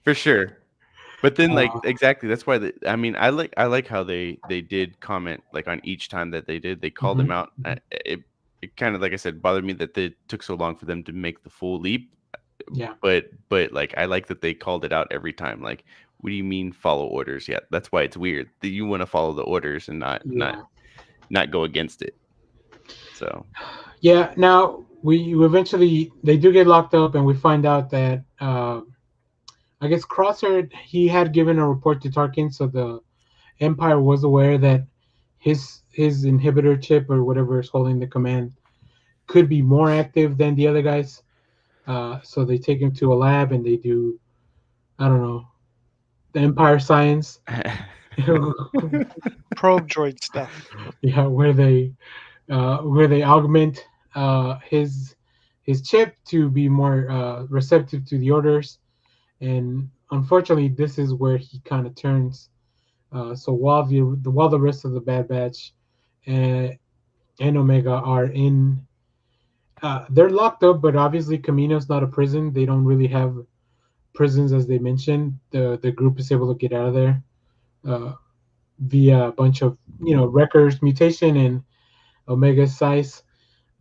For sure. But then like Uh, exactly that's why I mean I like how they did comment like on each time that they called him mhm, out. mhm. It kind of like I said bothered me that it took so long for them to make the full leap. Yeah, But like I like that they called it out every time. Like, what do you mean follow orders? Yeah, that's why it's weird that you want to follow the orders and not yeah, not go against it. So yeah. Now we eventually they do get locked up, and we find out that I guess Crosshair he had given a report to Tarkin, so the Empire was aware that his inhibitor chip or whatever is holding the command could be more active than the other guys. So they take him to a lab and they do, I don't know, the Empire science. Probe droid stuff. Yeah, where they augment his chip to be more receptive to the orders, and unfortunately, this is where he kind of turns. So while the rest of the Bad Batch and, and Omega are in, they're locked up, but obviously Camino's not a prison. They don't really have prisons as they mentioned. The group is able to get out of there uh, via a bunch of Wrecker's mutation and Omega's size.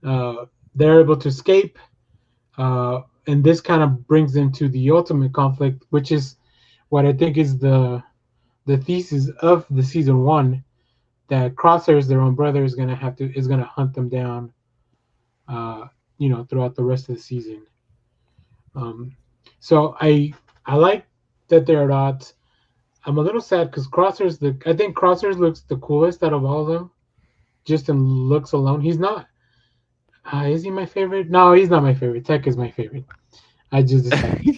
Uh, they're able to escape, and this kind of brings them to the ultimate conflict, which is what I think is the thesis of the season one, that Crosshair's their own brother is gonna hunt them down, uh, throughout the rest of the season. Um, so I like that they're at odds. I'm a little sad because I think Crosshairs looks the coolest out of all of them, just in looks alone. He's not. Is he my favorite? No, he's not my favorite. Tech is my favorite. I just decided.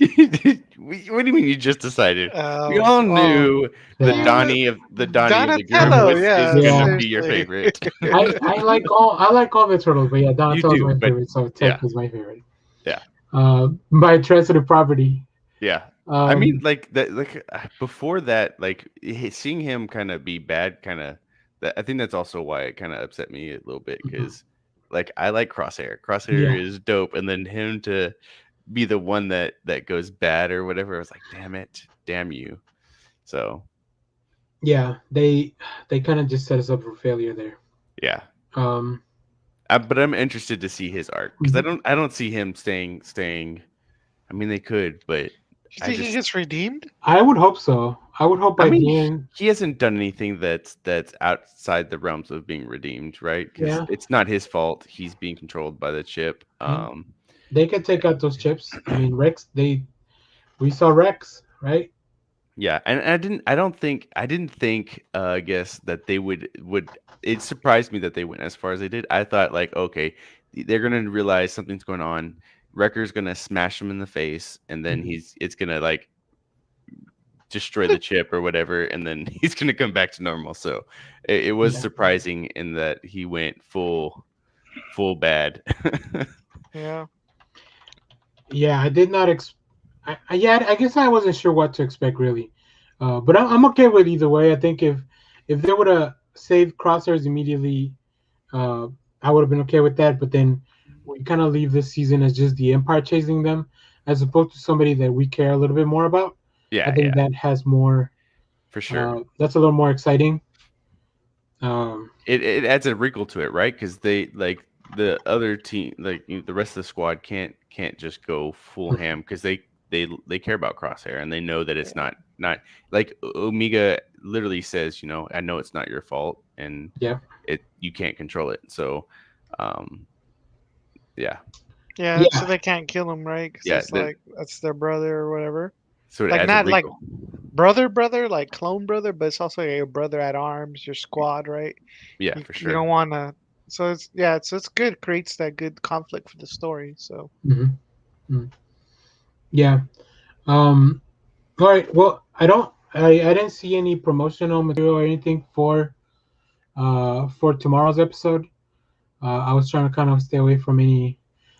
What do you mean you just decided? We Oh, all oh, knew he was the Donnie of the group Donatello. is Yeah, gonna Yeah, be your seriously. favorite. I like all the turtles, but yeah, You Donatello's do, my but favorite, so Tech yeah, is my favorite. yeah, By transitive property. yeah. I mean, Um, like that, like before that, like seeing him kind of be bad, kind of. I think that's also why it kind of upset me a little bit because, like, I like Crosshair. Crosshair yeah, is dope, and then him to be the one that goes bad or whatever. I was like, damn it, damn you. So yeah, they kind of just set us up for failure there. yeah, Um, but I'm interested to see his arc because mhm. I don't see him staying. I mean, they could, but You I think he just gets redeemed? I would hope so. I would hope I by mean, the end. he hasn't done anything that's outside the realms of being redeemed, right? Because Yeah, it's not his fault. He's being controlled by the chip. yeah, they could take out those chips. I mean, Rex. We saw Rex, right? Yeah, and I didn't think I guess that they would. It surprised me that they went as far as they did. I thought like, okay, they're gonna realize something's going on. Wrecker's gonna smash him in the face, and then Mhm. it's gonna like destroy the chip or whatever, and then he's gonna come back to normal. So it was Yeah, surprising in that he went full bad. Yeah. yeah. I did not. Yeah, I guess I wasn't sure what to expect really, but I'm okay with either way. I think if they would have saved Crosshairs immediately, uh, I would have been okay with that. But then we kind of leave this season as just the Empire chasing them, as opposed to somebody that we care a little bit more about. I Yeah, think yeah, that has more. for sure. That's a little more exciting. Um, It adds a wrinkle to it, right? Because they like the other team, like the rest of the squad can't just go full ham because they care about Crosshair and they know that it's not like Omega literally says, you know, I know it's not your fault and yeah, you can't control it. So, um, yeah, Yeah, so yeah, they can't kill him, right? Because yeah. it's like that's their brother or whatever. So it Like adds a not like wrinkle. brother, like clone brother, but it's also your brother at arms, your squad, right? Yeah, You for you sure. don't want to. So it's yeah, so it's good. Creates that good conflict for the story. So hmm yeah. All right. Well, I didn't see any promotional material or anything for tomorrow's episode. I was trying to kind of stay away from any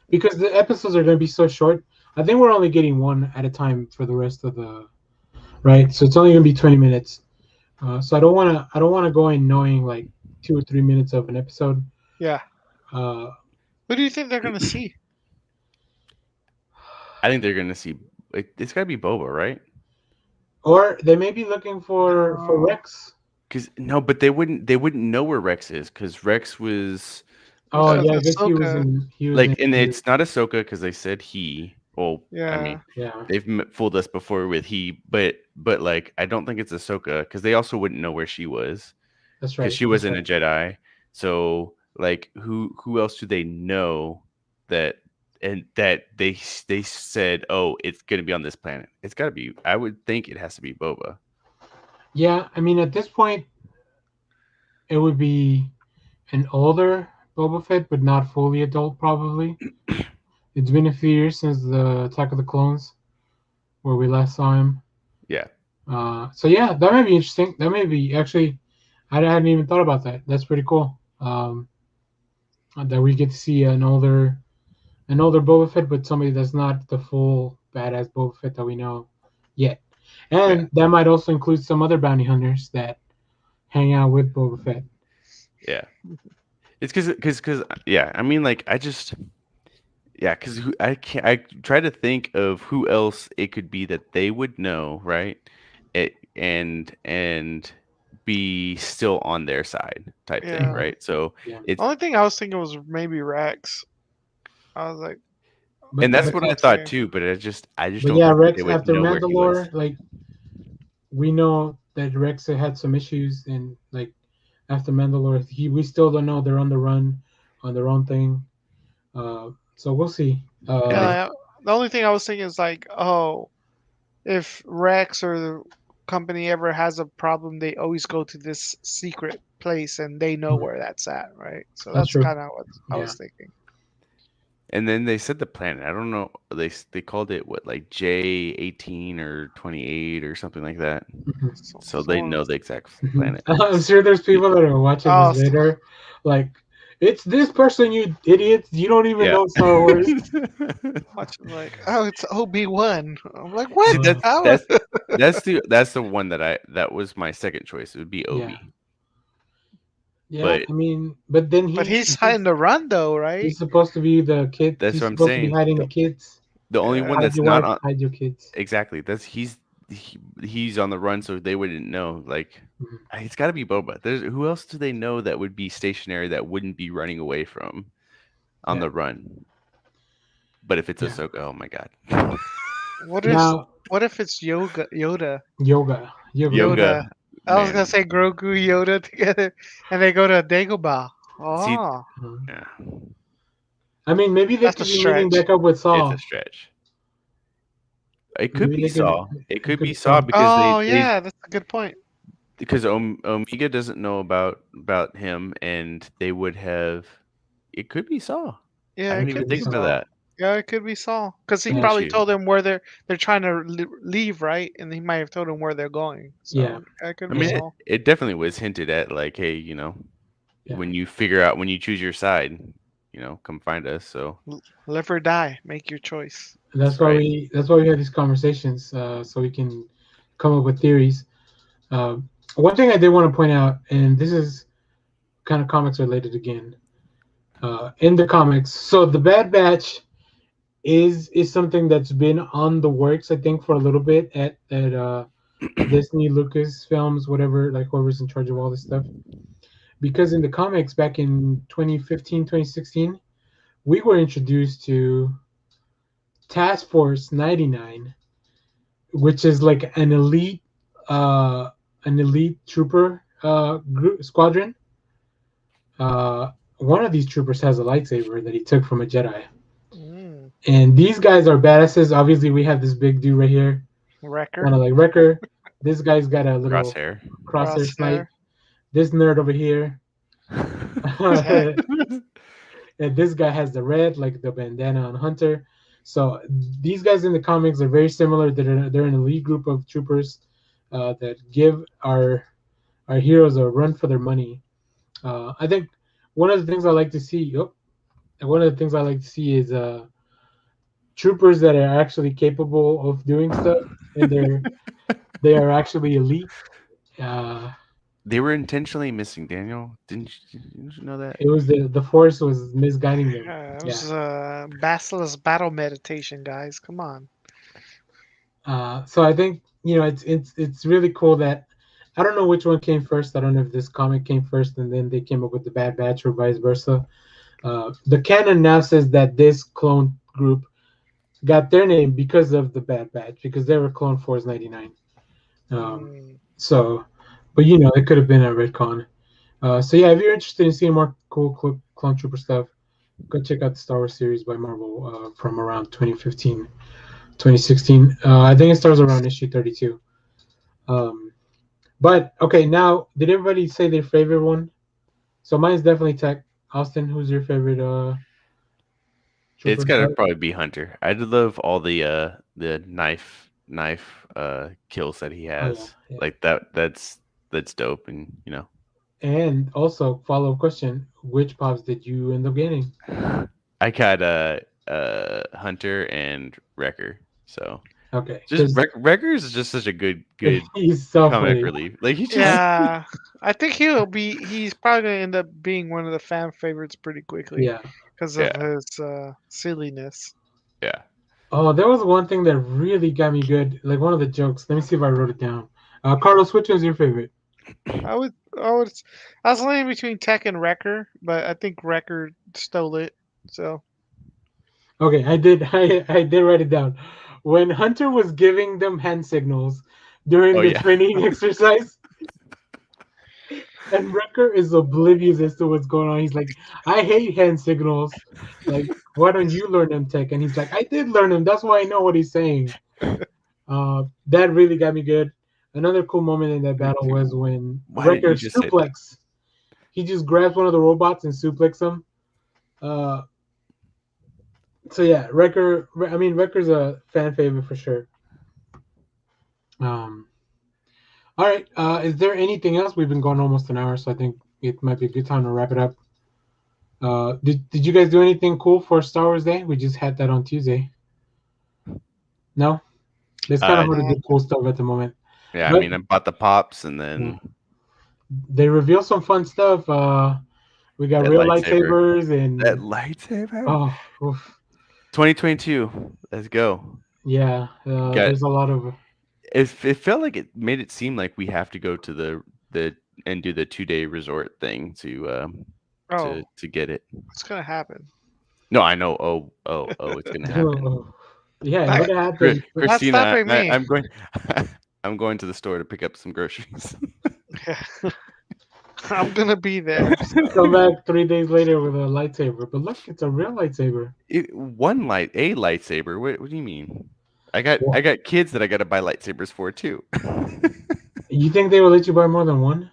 because the episodes are going to be so short. I think we're only getting one at a time for the rest of the right. So it's only going to be 20 minutes. So I don't want to go in knowing like 2 or 3 minutes of an episode. yeah, Uh, who do you think they're gonna see? I think they're gonna see. It's got to be Boba, right? or they may be looking for No, Rex. Because no, but they wouldn't know where Rex is because Rex was Oh because uh, yeah, I guess Ahsoka. he was in like, and here. it's not Ahsoka because they said he. Well, I mean, Yeah, Yeah, they've fooled us before with he, but like, I don't think it's Ahsoka because they also wouldn't know where she was that's because right. she That's wasn't right. a Jedi. So, like, who else do they know that and that they said, oh, it's gonna be on this planet? It's got to be. I would think it has to be Boba. Yeah, I mean at this point it would be an older Boba Fett, but not fully adult probably. It's been a few years since the Attack of the Clones, where we last saw him. Yeah. So yeah, that might be interesting. That may be actually, I hadn't even thought about that. That's pretty cool. That we get to see an older Boba Fett, but somebody that's not the full badass Boba Fett that we know yet. Yeah. And that might also include some other bounty hunters that hang out with Boba Fett. Yeah. It's because yeah. I mean, like I just yeah, because I can't. I try to think of who else it could be that they would know, right? And be still on their side type thing, Yeah. right? So Yeah, The it's only thing I was thinking was maybe Rex. I was like, but and that's but what I Rex thought here. too, but I just but don't yeah, think that they Rex would after know where he was. Mandalore, like we know that Rex had some issues, and like after Mandalore, we still don't know they're on the run, on their own thing. So we'll see. And they Yeah, the only thing I was thinking is like, oh, if Rex or the company ever has a problem, they always go to this secret place and they know Mhm. where that's at, right? So That's that's true. kind of what I Yeah. was thinking. and then they said the planet. I don't know. They called it what, like J18 or 28 or something like that. Mhm. So, So they so know the exact Mhm. planet. I'm sure there's people that are watching oh, this later, like it's this person, you idiots. You don't even Yeah. know Star Wars. watching like, oh, it's Obi-Wan. I'm like, See, what? Uh, How? that's the one that was my second choice. It would be yeah, Obi. yeah. But I mean, but then But he's hiding the run though, right? he's supposed to be the kid. that's He's what I'm supposed to be saying. hiding The the kids. the only Yeah. one Hide that's your not wife. on Hide your kids. exactly. He's on the run, so they wouldn't know. Like Mhm. it's got to be Boba. There's who else do they know that would be stationary that wouldn't be running away from on Yeah, the run? But if it's yeah. Ahsoka, oh my god, What if Now what if it's Yoda? yoga. Yoda. Yoga, I was gonna man. say Grogu Yoda together, and they go to Dagobah. See, Oh, Mhm. yeah, I mean, maybe they that's a could be meeting stretch. back up with it's a Saul. stretch. It could Maybe be they could. Saw. It It could could be be Saw Saul. because Oh they yeah, that's a good point. because Omega doesn't know about him, and they would have. It could be Saw. I Yeah, it didn't It even could could be be think about Saul. Saul. that. Yeah, it could be Saul, because he Look Yeah, at probably you. told them where they're trying to leave, right? And he might have told them where they're going. yeah, So yeah, it could I be mean, yeah, Saul. it definitely was hinted at, like, hey, yeah. when you choose your side, come find us. So Live or die, make your choice. And that's right. that's why we have these conversations, so we can come up with theories. One thing I did want to point out, and this is kind of comics related again. In the comics, so the Bad Batch is something that's been on the works, I think, for a little bit at Disney, Lucas Films, whatever, like whoever's in charge of all this stuff. Because in the comics back in 2015, 2016, we were introduced to Task Force 99, which is like uh an elite trooper group squadron. One of these troopers has a lightsaber that he took from a Jedi. Mm. And these guys are badasses. Obviously, we have this big dude right here, kind Wrecker, of like Wrecker. This guy's got a little Crosshair. crosshair snipe. crosshair. This nerd over here, Tech. and this guy has the red, like the bandana on Hunter. So these guys in the comics are very similar. They're an elite group of troopers that give our heroes a run for their money. I think one of the things I like to see. Oh, and one of the things I like to see is troopers that are actually capable of doing stuff, and they are actually elite. Uh, They were intentionally missing Daniel. Didn't you know that? it was the force was misguiding them. Yeah, it Yeah. was Basilisk battle meditation, guys. Come on. So I think it's really cool that I don't know which one came first. I don't know if this comic came first and then they came up with the Bad Batch or vice versa. The canon now says that this clone group got their name because of the Bad Batch because they were Clone Force 99. Um, Mm. so, but it could have been a retcon. So yeah, if you're interested in seeing more cool clone trooper stuff, go check out the Star Wars series by Marvel from around 2015, 2016. I think it starts around issue 32. Um, but okay, now did everybody say their favorite one? So mine's definitely Tech. Austin, who's your favorite It's Trooper gotta Dark. probably be Hunter. I did love all the knife kills that he Oh yeah, has. yeah. Like that's dope, and And also follow up question: which pops did you end up getting? I got Hunter and Wrecker. So Okay, just because Wrecker is just such a good he's so comic funny. relief. Like he just Yeah, I think he's probably gonna end up being one of the fan favorites pretty quickly Yeah. because yeah of his silliness. yeah. Oh, there was one thing that really got me good. Like one of the jokes. Let me see if I wrote it down. Carlos, which one's your favorite? I would I was leaning between Tech and Wrecker, but I think Wrecker stole it. So Okay, I did. I did write it down. When Hunter was giving them hand signals during Oh the yeah. training exercise, and Wrecker is oblivious as to what's going on. He's like, "I hate hand signals. Like, why don't you learn them, Tech?" And he's like, "I did learn them. That's why I know what he's saying." That really got me good. Another cool moment in that battle was when Why didn't Wrecker you just say that? suplex. He just grabs one of the robots and suplex him. Uh, so yeah, Wrecker. I mean, Wrecker's a fan favorite for sure. Um, all right. Is there anything else? We've been going almost an hour, so I think it might be a good time to wrap it up. Did you guys do anything cool for Star Wars Day? We just had that on Tuesday. No, it's kind of Uh hard to no, do cool stuff at the moment. yeah, I But mean I bought the pops and yeah, then they reveal some fun stuff. We got that real lightsaber. lightsabers That and lightsaber? oh, oof. 2022. Let's go. Yeah. Got There's a lot of it felt like it made it seem like we have to go to the and do the 2-day resort thing oh, to get it. what's gonna happen? No, I know. Oh, it's gonna happen. yeah, it That, would happen. not Christina, stopping me. I'm going. I'm going to the store to pick up some groceries. I'm gonna be there. So. Come back 3 days later with a lightsaber. But look, it's a real lightsaber. A lightsaber. What do you mean? I Well, got kids that I got to buy lightsabers for too. you think they will let you buy more than one?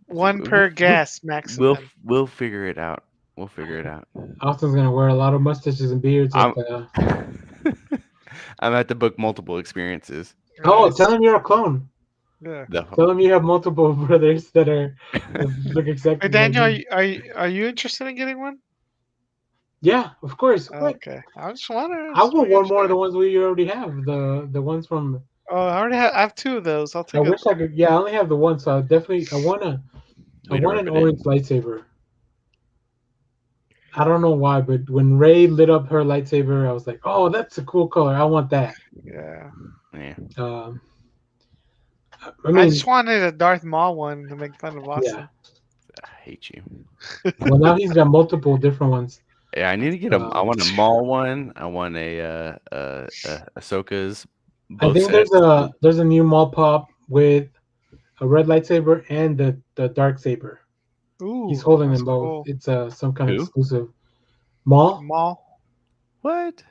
One we'll, per we'll guest maximum. we'll figure it out. We'll figure it out. Austin's gonna wear a lot of mustaches and beards at I'm the. I'm at to book multiple experiences. Oh, tell Nice. him you're a clone. Yeah. Tell No. him you have multiple brothers that look Hey exactly like Daniel, you. are you interested in getting one? Yeah, of course. What? Okay. I just wanna I just want making one more of sure. the ones we already have. The ones from. Oh, I have two of those. I'll I take a wish I could. Yeah, I only have the one, so I definitely. I Way to want rub an it in. orange lightsaber. I don't know why, but when Ray lit up her lightsaber, I was like, "Oh, that's a cool color. I want that." yeah. Yeah. Um, I I mean, just wanted a Darth Maul one to make fun of yeah. Austin. I hate you. Well, now he's got multiple different ones. Yeah, I need to get a. I Um, want a mall one. I want Ahsoka's I both think sets. there's a new mall pop with a red lightsaber and the dark saber. He's Ooh, holding that's them both. cool. It's some kind of Who? exclusive mall. Maul. What?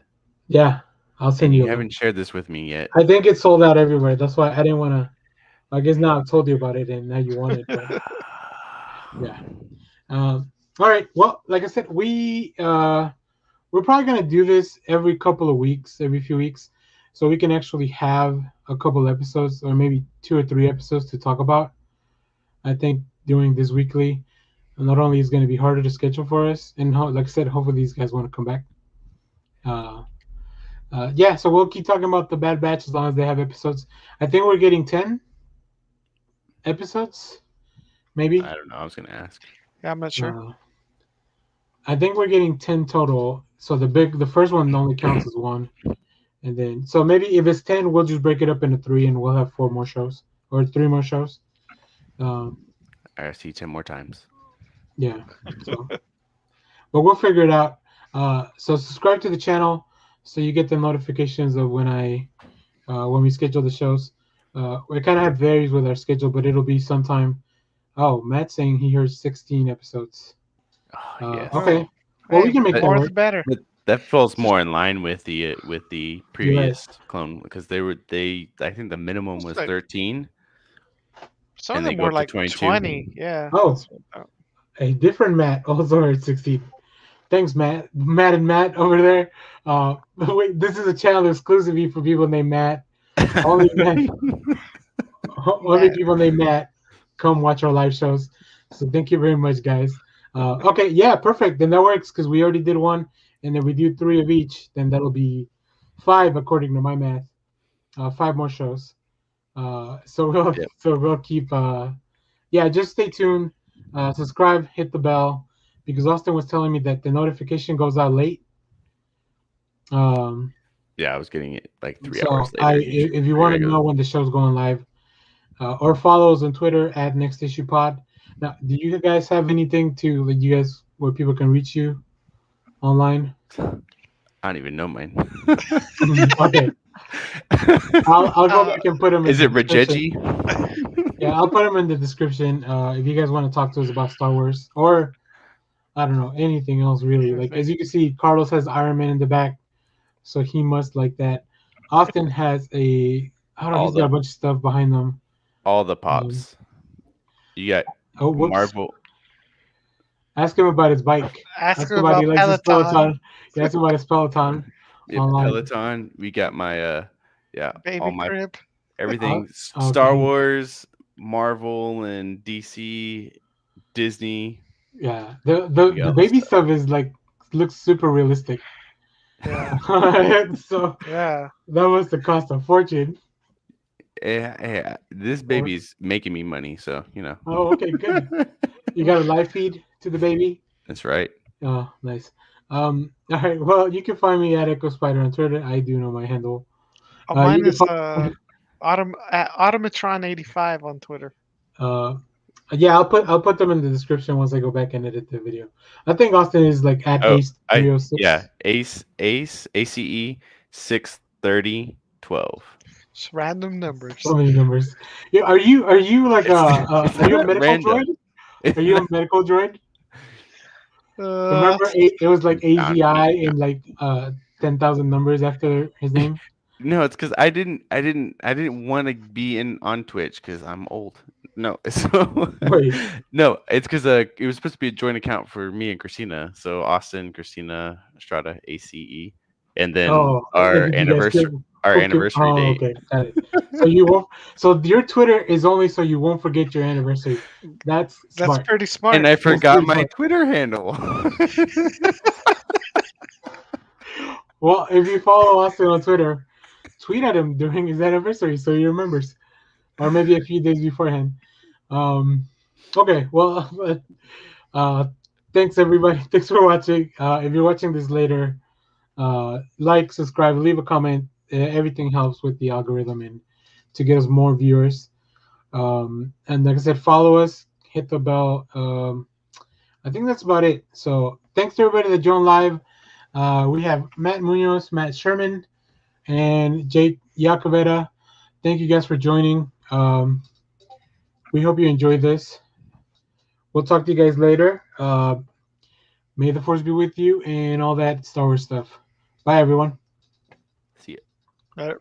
Yeah, I'll send And you you a link. haven't shared this with me yet. I think it's sold out everywhere. That's why I didn't want to. I guess now I've told you about it and now you want it. But yeah. All right. Well, like I said, we're probably gonna do this every couple of weeks, every few weeks, so we can actually have a couple episodes or maybe 2 or 3 episodes to talk about. I think doing this weekly not only is going to be harder to schedule for us, and like I said, hopefully these guys want to come back. Uh, yeah, so we'll keep talking about the Bad Batch as long as they have episodes. I think we're getting 10 episodes, maybe. I don't know. I was gonna ask. Yeah, I'm not sure. Uh, I think we're getting 10 total. So the first one only counts as one, and then so maybe if it's 10, we'll just break it up into three, and we'll have 4 more shows or 3 more shows. Um, I see 10 more times. yeah. So, but we'll figure it out. So subscribe to the channel so you get the notifications of when we schedule the shows. It kind of varies with our schedule, but it'll be sometime. Oh, Matt's saying he heard 16 episodes. Oh yes. Okay. Oh, Well, we hey, can make But, that more the work. better. but that falls more in line with the You're right. previous clone because they I think the minimum It's was like 13 some of and they them go were up to like 22. 20. Yeah. Oh, That's what, a different Matt also heard 16. Thanks, Matt and Matt over there. Wait, this is a channel exclusively for people named Matt. Only Matt, only Matt. people named Matt come watch our live shows. So thank you very much, guys. Okay, yeah, perfect. Then that works because we already did one, and then we do three of each. Then that'll be five according to my math. Five more shows. So we'll Yep. keep. Yeah, just stay tuned. Subscribe, hit the bell, because Austin was telling me that the notification goes out late. Um, Yeah, I was getting it like 3 hours so later. if you Pretty want to regular. know when the show's going live, or follow us on Twitter at Next Issue Pod. Now, do you guys have anything to like you guys where people can reach you online? I don't even know mine. Okay, I'll go Uh, back and put them in Is the it description. Rajeji? Yeah, I'll put them in the description. If you guys want to talk to us about Star Wars or I don't know anything else really. Like anything. as you can see, Carlos has Iron Man in the back, so he must like that. Austin has a I don't know. all He's got the a bunch of stuff behind them. all the Um, pops. You got oh, whoops! Marvel. Ask him about his bike. Ask Ask him him about he about likes his Peloton, Peloton. He asked him about his Peloton Yep, online. Peloton. We got my yeah, all baby my crib. Uh, everything Star okay, Wars, Marvel and DC, Disney. yeah. We got The all the baby stuff. stuff is like looks super realistic. Yeah, So yeah. that must have cost a fortune. Yeah, this Or baby's making me money, so you know. oh, okay, good. You got a live feed to the baby. That's right. Oh, nice. All right. Well, you can find me at Echo Spider on Twitter. I do know my handle. You Mine can is follow. Automatron85 on Twitter. Uh, yeah, I'll put them in the description once I go back and edit the video. I think Austin is like at Oh, Ace I 306. yeah, ACE 63012. Just random So numbers. many numbers. Yeah, are you like It's are you a not medical droid? random. Are It's you not, a medical droid? Uh, Remember, it was like nah, no, AZI no. and like 10,000 numbers after his name. No, it's because I didn't want to be in on Twitch because I'm old. No, so Wait. no, it's because it was supposed to be a joint account for me and Christina. So Austin, Christina, Estrada, ACE, and then Oh, and did you guys our book it? anniversary Oh, date. okay, got it. So you won't. So your Twitter is only so you won't forget your anniversary. That's that's smart. pretty And smart. I That's forgot pretty my smart. Twitter handle. Well, if you follow Austin on Twitter, tweet at him during his anniversary so he remembers, or maybe a few days beforehand. Um, okay. Well, uh, thanks everybody. Thanks for watching. If you're watching this later, like, subscribe, leave a comment. Everything helps with the algorithm and to get us more viewers. And like I said, follow us, hit the bell. I think that's about it. So thanks to everybody that joined live. We have Matt Munoz, Matt Sherman, and Jake Iacovetta. Thank you guys for joining. We hope you enjoyed this. We'll talk to you guys later. May the force be with you and all that Star Wars stuff. Bye, everyone. See ya. Right.